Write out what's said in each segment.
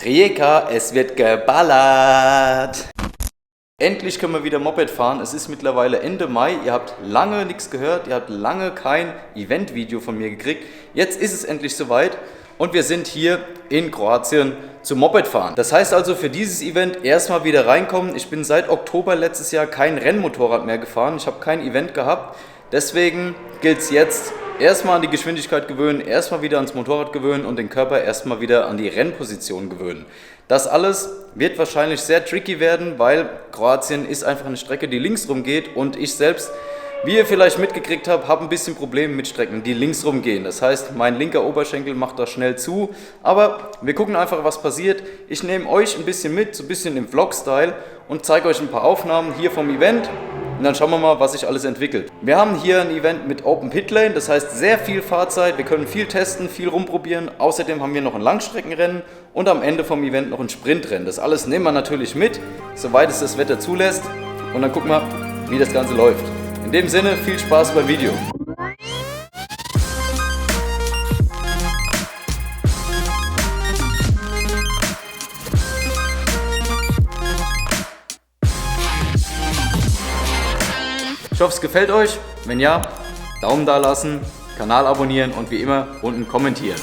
Rijeka, es wird geballert! Endlich können wir wieder Moped fahren. Es ist mittlerweile Ende Mai. Ihr habt lange nichts gehört. Ihr habt lange kein Event-Video von mir gekriegt. Jetzt ist es endlich soweit und wir sind hier in Kroatien zum Moped fahren. Das heißt also für dieses Event erstmal wieder reinkommen. Ich bin seit Oktober letztes Jahr kein Rennmotorrad mehr gefahren. Ich habe kein Event gehabt. Deswegen gilt es jetzt erstmal an die Geschwindigkeit gewöhnen, erstmal wieder ans Motorrad gewöhnen und den Körper erstmal wieder an die Rennposition gewöhnen. Das alles wird wahrscheinlich sehr tricky werden, weil Kroatien ist einfach eine Strecke, die links rum geht und ich selbst, wie ihr vielleicht mitgekriegt habt, habe ein bisschen Probleme mit Strecken, die links rum gehen. Das heißt, mein linker Oberschenkel macht da schnell zu, aber wir gucken einfach, was passiert. Ich nehme euch ein bisschen mit, so ein bisschen im Vlog-Style und zeige euch ein paar Aufnahmen hier vom Event. Und dann schauen wir mal, was sich alles entwickelt. Wir haben hier ein Event mit Open Pit Lane, das heißt sehr viel Fahrzeit. Wir können viel testen, viel rumprobieren. Außerdem haben wir noch ein Langstreckenrennen und am Ende vom Event noch ein Sprintrennen. Das alles nehmen wir natürlich mit, soweit es das Wetter zulässt. Und dann gucken wir, wie das Ganze läuft. In dem Sinne, viel Spaß beim Video. Ich hoffe, es gefällt euch. Wenn ja, Daumen da lassen, Kanal abonnieren und wie immer unten kommentieren.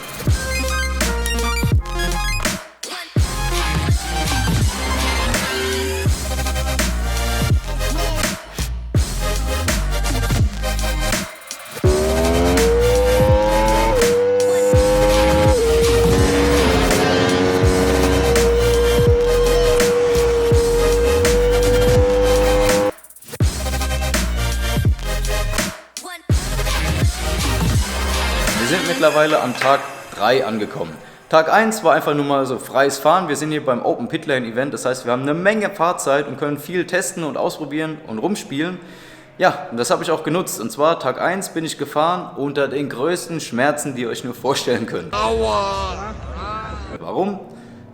Wir sind mittlerweile am Tag 3 angekommen. Tag 1 war einfach nur mal so freies Fahren. Wir sind hier beim Open Pit Lane Event, das heißt, wir haben eine Menge Fahrzeit und können viel testen und ausprobieren und rumspielen. Ja, und das habe ich auch genutzt. Und zwar Tag 1 bin ich gefahren unter den größten Schmerzen, die ihr euch nur vorstellen könnt. Aua! Warum?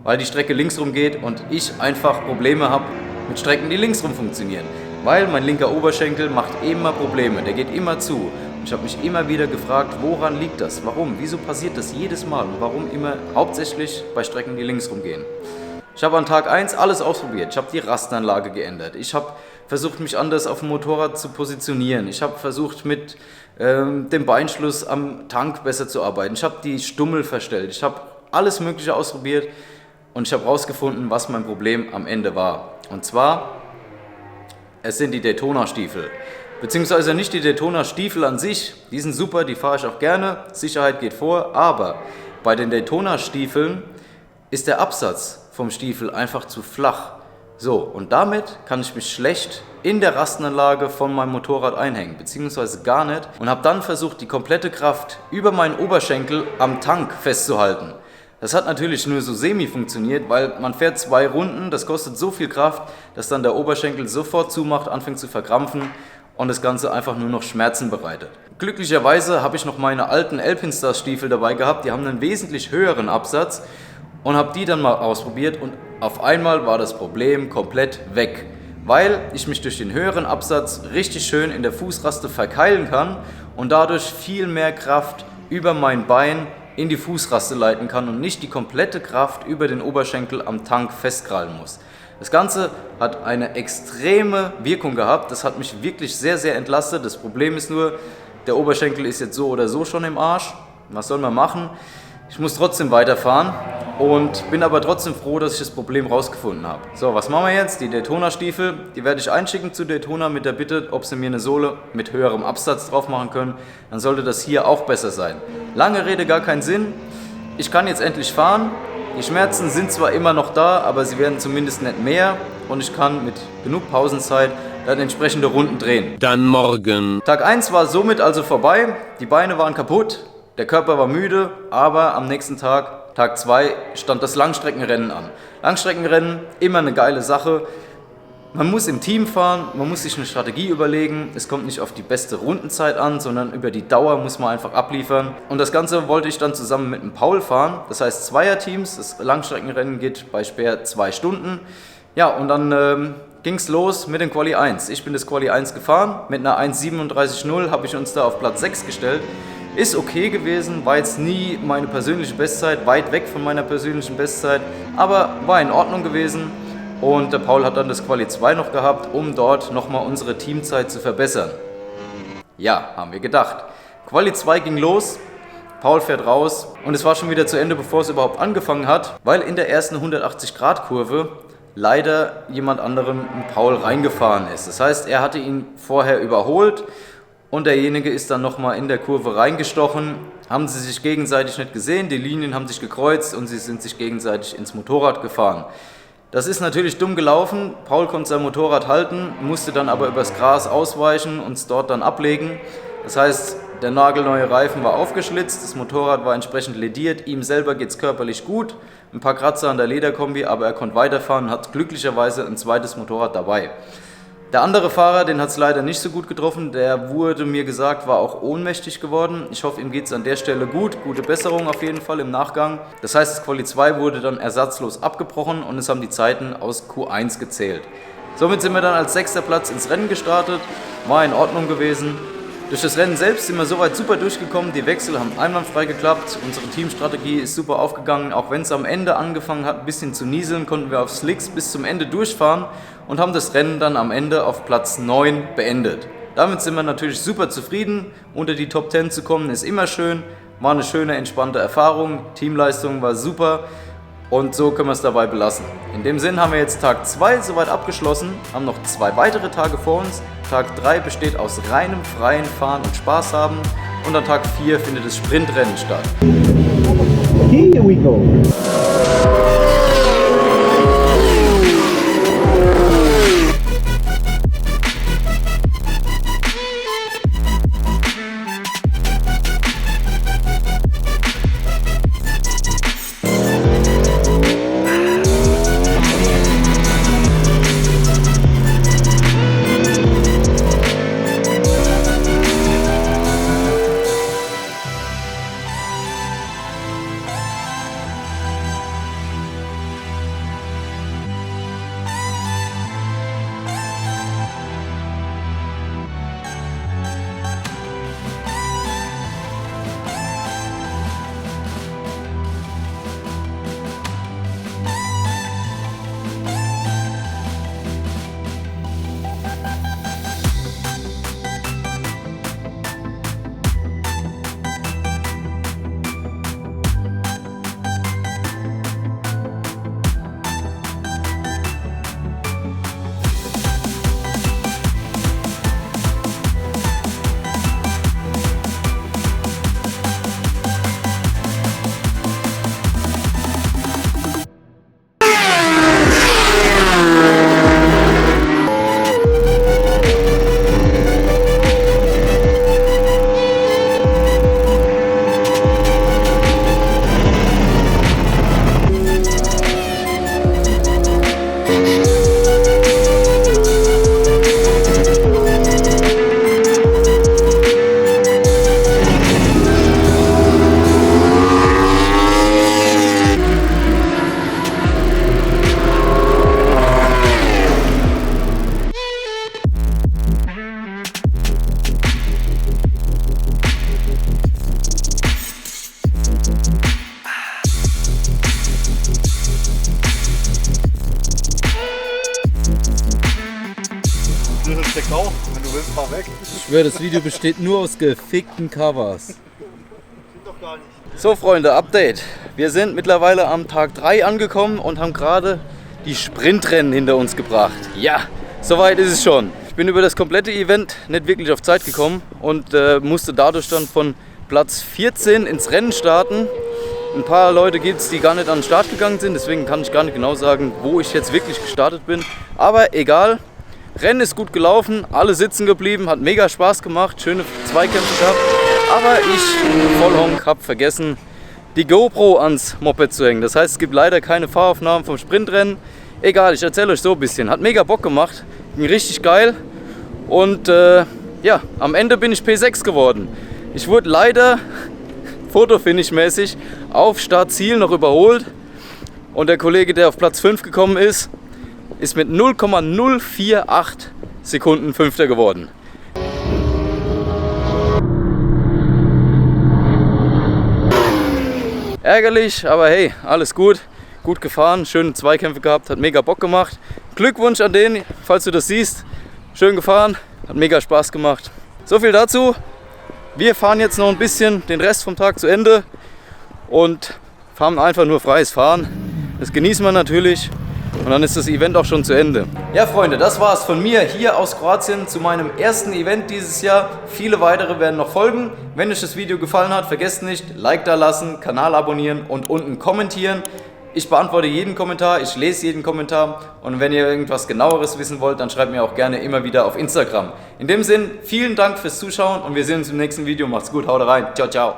Weil die Strecke linksrum geht und ich einfach Probleme habe mit Strecken, die linksrum funktionieren. Weil mein linker Oberschenkel macht immer Probleme, der geht immer zu. Ich habe mich immer wieder gefragt, woran liegt das? Warum? Wieso passiert das jedes Mal? Und warum immer hauptsächlich bei Strecken, die links rumgehen? Ich habe an Tag 1 alles ausprobiert. Ich habe die Rastanlage geändert. Ich habe versucht, mich anders auf dem Motorrad zu positionieren. Ich habe versucht, mit dem Beinschluss am Tank besser zu arbeiten. Ich habe die Stummel verstellt. Ich habe alles Mögliche ausprobiert und ich habe herausgefunden, was mein Problem am Ende war. Und zwar, es sind die Daytona-Stiefel. Beziehungsweise nicht die Daytona-Stiefel an sich, die sind super, die fahre ich auch gerne, Sicherheit geht vor, aber bei den Daytona-Stiefeln ist der Absatz vom Stiefel einfach zu flach. So, und damit kann ich mich schlecht in der Rastenanlage von meinem Motorrad einhängen, beziehungsweise gar nicht, und habe dann versucht, die komplette Kraft über meinen Oberschenkel am Tank festzuhalten. Das hat natürlich nur so semi funktioniert, weil man fährt 2 Runden, das kostet so viel Kraft, dass dann der Oberschenkel sofort zumacht, anfängt zu verkrampfen und das Ganze einfach nur noch Schmerzen bereitet. Glücklicherweise habe ich noch meine alten Alpinestars-Stiefel dabei gehabt, die haben einen wesentlich höheren Absatz und habe die dann mal ausprobiert und auf einmal war das Problem komplett weg, weil ich mich durch den höheren Absatz richtig schön in der Fußraste verkeilen kann und dadurch viel mehr Kraft über mein Bein in die Fußraste leiten kann und nicht die komplette Kraft über den Oberschenkel am Tank festkrallen muss. Das Ganze hat eine extreme Wirkung gehabt, das hat mich wirklich sehr, sehr entlastet. Das Problem ist nur, der Oberschenkel ist jetzt so oder so schon im Arsch. Was soll man machen? Ich muss trotzdem weiterfahren und bin aber trotzdem froh, dass ich das Problem rausgefunden habe. So, was machen wir jetzt? Die Daytona-Stiefel, die werde ich einschicken zu Daytona mit der Bitte, ob sie mir eine Sohle mit höherem Absatz drauf machen können. Dann sollte das hier auch besser sein. Lange Rede, gar keinen Sinn. Ich kann jetzt endlich fahren. Die Schmerzen sind zwar immer noch da, aber sie werden zumindest nicht mehr und ich kann mit genug Pausenzeit dann entsprechende Runden drehen. Dann morgen. Tag 1 war somit also vorbei, die Beine waren kaputt, der Körper war müde, aber am nächsten Tag, Tag 2, stand das Langstreckenrennen an. Langstreckenrennen, immer eine geile Sache. Man muss im Team fahren, man muss sich eine Strategie überlegen, es kommt nicht auf die beste Rundenzeit an, sondern über die Dauer muss man einfach abliefern. Und das Ganze wollte ich dann zusammen mit dem Paul fahren, das heißt Zweierteams, das Langstreckenrennen geht bei Speer 2 Stunden. Ja, und dann ging es los mit dem Quali 1. Ich bin das Quali 1 gefahren, mit einer 1,37,0 habe ich uns da auf Platz 6 gestellt. Ist okay gewesen, war jetzt nie meine persönliche Bestzeit, weit weg von meiner persönlichen Bestzeit, aber war in Ordnung gewesen. Und der Paul hat dann das Quali 2 noch gehabt, um dort nochmal unsere Teamzeit zu verbessern. Ja, haben wir gedacht. Quali 2 ging los, Paul fährt raus und es war schon wieder zu Ende, bevor es überhaupt angefangen hat, weil in der ersten 180-Grad-Kurve leider jemand anderem in Paul reingefahren ist. Das heißt, er hatte ihn vorher überholt und derjenige ist dann nochmal in der Kurve reingestochen. Haben sie sich gegenseitig nicht gesehen, die Linien haben sich gekreuzt und sie sind sich gegenseitig ins Motorrad gefahren. Das ist natürlich dumm gelaufen. Paul konnte sein Motorrad halten, musste dann aber übers Gras ausweichen und es dort dann ablegen. Das heißt, der nagelneue Reifen war aufgeschlitzt, das Motorrad war entsprechend lediert, ihm selber geht es körperlich gut, ein paar Kratzer an der Lederkombi, aber er konnte weiterfahren und hat glücklicherweise ein zweites Motorrad dabei. Der andere Fahrer, den hat es leider nicht so gut getroffen, der wurde mir gesagt, war auch ohnmächtig geworden. Ich hoffe, ihm geht es an der Stelle gut, gute Besserung auf jeden Fall im Nachgang. Das heißt, das Quali 2 wurde dann ersatzlos abgebrochen und es haben die Zeiten aus Q1 gezählt. Somit sind wir dann als 6. Platz ins Rennen gestartet, war in Ordnung gewesen. Durch das Rennen selbst sind wir soweit super durchgekommen, die Wechsel haben einwandfrei geklappt, unsere Teamstrategie ist super aufgegangen, auch wenn es am Ende angefangen hat ein bisschen zu nieseln, konnten wir auf Slicks bis zum Ende durchfahren und haben das Rennen dann am Ende auf Platz 9 beendet. Damit sind wir natürlich super zufrieden, unter die Top 10 zu kommen ist immer schön, war eine schöne, entspannte Erfahrung, Teamleistung war super. Und so können wir es dabei belassen. In dem Sinn haben wir jetzt Tag 2 soweit abgeschlossen, haben noch 2 weitere Tage vor uns. Tag 3 besteht aus reinem freien Fahren und Spaß haben und an Tag 4 findet das Sprintrennen statt. Here we go. Auch, wenn du willst, fahr weg. Ich schwöre, das Video besteht nur aus gefickten Covers. Doch gar nicht. So Freunde, Update. Wir sind mittlerweile am Tag 3 angekommen und haben gerade die Sprintrennen hinter uns gebracht. Ja, soweit ist es schon. Ich bin über das komplette Event nicht wirklich auf Zeit gekommen und musste dadurch dann von Platz 14 ins Rennen starten. Ein paar Leute gibt es, die gar nicht an den Start gegangen sind, deswegen kann ich gar nicht genau sagen, wo ich jetzt wirklich gestartet bin. Aber egal. Rennen ist gut gelaufen, alle sitzen geblieben, hat mega Spaß gemacht, schöne Zweikämpfe gehabt. Aber ich, Vollhonk, habe vergessen, die GoPro ans Moped zu hängen. Das heißt, es gibt leider keine Fahraufnahmen vom Sprintrennen. Egal, ich erzähle euch so ein bisschen. Hat mega Bock gemacht, ging richtig geil. Und ja, am Ende bin ich P6 geworden. Ich wurde leider Fotofinish-mäßig auf Startziel noch überholt. Und der Kollege, der auf Platz 5 gekommen ist mit 0,048 Sekunden Fünfter geworden. Ärgerlich, aber hey, alles gut. Gut gefahren, schöne Zweikämpfe gehabt, hat mega Bock gemacht. Glückwunsch an den, falls du das siehst. Schön gefahren, hat mega Spaß gemacht. So viel dazu. Wir fahren jetzt noch ein bisschen den Rest vom Tag zu Ende und fahren einfach nur freies Fahren. Das genießen wir natürlich und dann ist das Event auch schon zu Ende. Ja Freunde, das war es von mir hier aus Kroatien zu meinem ersten Event dieses Jahr. Viele weitere werden noch folgen. Wenn euch das Video gefallen hat, vergesst nicht, Like da lassen, Kanal abonnieren und unten kommentieren. Ich beantworte jeden Kommentar, ich lese jeden Kommentar und wenn ihr irgendwas genaueres wissen wollt, dann schreibt mir auch gerne immer wieder auf Instagram. In dem Sinn, vielen Dank fürs Zuschauen und wir sehen uns im nächsten Video. Macht's gut, haut rein. Ciao, ciao.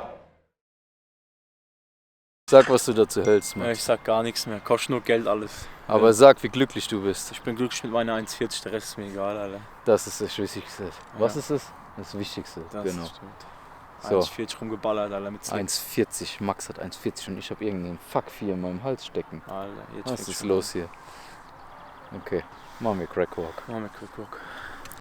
Sag, was du dazu hältst, Max. Ich sag gar nichts mehr, kostet nur Geld alles. Aber sag, wie glücklich du bist. Ich bin glücklich mit meiner 1,40, der Rest ist mir egal, Alter. Das ist das Wichtigste. Was ist es? Das Wichtigste, Das genau. stimmt. So. 1,40 rumgeballert, Alter, mit 1,40, Max hat 1,40 und ich habe irgendeinen Fuck 4 in meinem Hals stecken. Alter, jetzt Was ist los hier? Okay, machen wir Crackwalk. Machen wir Crack Walk.